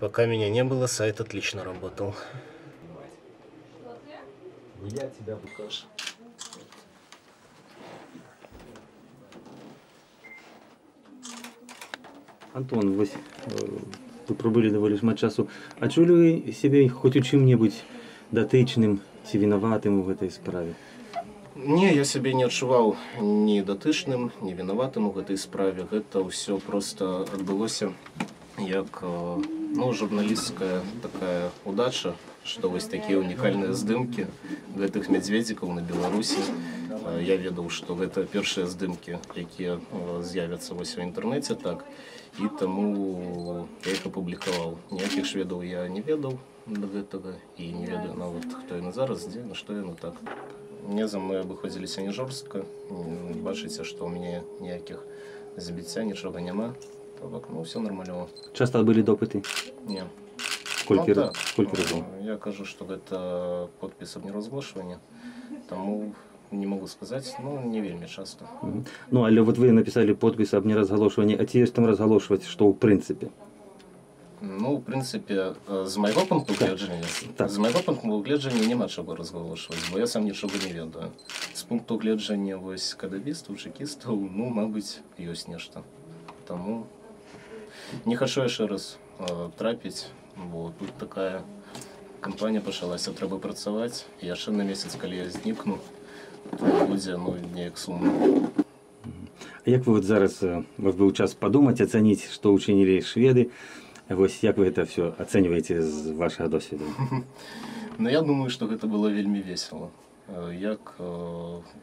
Пока меня не было, сайт отлично работал. Я тебя покажу. Антон, вы пробыли доволі шмат часу. А чули ви себе хоч у чим-небудь дотичним ці винуватим у этой справе? Не, я себе не адчуваў ні датычным, ні вінаватым у гэтай справе. Гэта ўсё просто адбылося як журналісцкая такая удача, што вось такія унікальныя здымкі гэтых мядзведзікаў на Беларусі. Я ведаў, што гэта першыя здымкі, якія з'явяцца вось у інтэрнэце, так, і таму я іх апублікаваў. Ніякіх шведаў я не ведаў да гэтага і не ведаю нават, хто яны зараз, дзе, на што яны так. Мне за мной абыходзіліся не жорстка. Бачыце, што ў мяне ніякіх забіцця, нічога няма. Так, все нормально. Часто были допыты? Не. Сколько так. разов? Я кажу, что это подпись об неразглашивании. Тому не могу сказать, но не вельми часто. Ну, але вот вы написали подпись об неразгалошванні, а ці ёсць там разгалошваць, што ў прынцыпе? Ну, в принципе, з майго пункту гледжання, з майго пункту гледжання няма чаго разгалошваць, бо я сам нічога не ведаю. З пункту гледжання вось кадабістаў, чекістаў, ну, мабыць, ёсць нешта. Таму не хочу яшчэ раз трапіць, бо тут такая кампанія пачалася, трэба працаваць, і яшчэ на месяц, калі я знікну, то будзе, ну, неяк сумна. А як вы вот зараз, у вас быў час падумаць, ацаніць, што ўчынілі шведы, вось як вы это все ацэньваеце з вашага досведу? Ну, я думаю, што гэта было вельмі весела. Як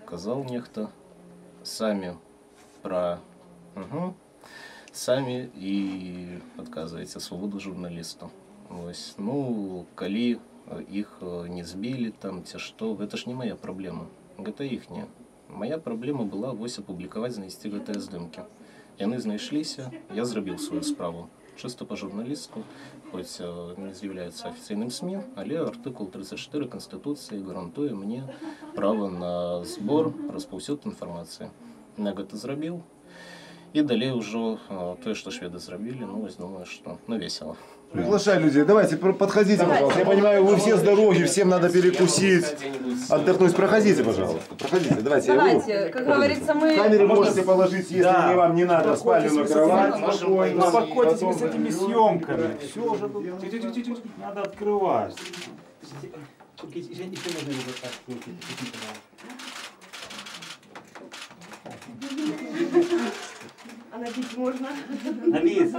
казаў нехта, самі і адказваеце свабоду журналісту. Вось, ну, калі іх не збілі там ці што, гэта ж не мая праблема, гэта іхняя. Мая праблема была вось апублікаваць, знайсці гэтыя здымкі. Яны знайшліся, я зрабіў сваю справу. Чисто по-журналистську, хоч не з'являється офіційним СМІ, але артикул 34 Конституції гарантує мені право на збор, розповсюд інформації. Я це зробив. И далее уже то, что шведы зробили, ну, думаю, что, ну, весело. Приглашай людей, давайте, подходите, пожалуйста. Я понимаю, вы все с дороги, всем надо перекусить, отдохнуть. Проходите, пожалуйста, проходите, давайте. Давайте, как говорится, мы... Камеры можете положить, если вам не надо, в спальню накрывать. Успокойтесь вы с этими съемками. Все уже тут надо открывать. А напить можно? Алис!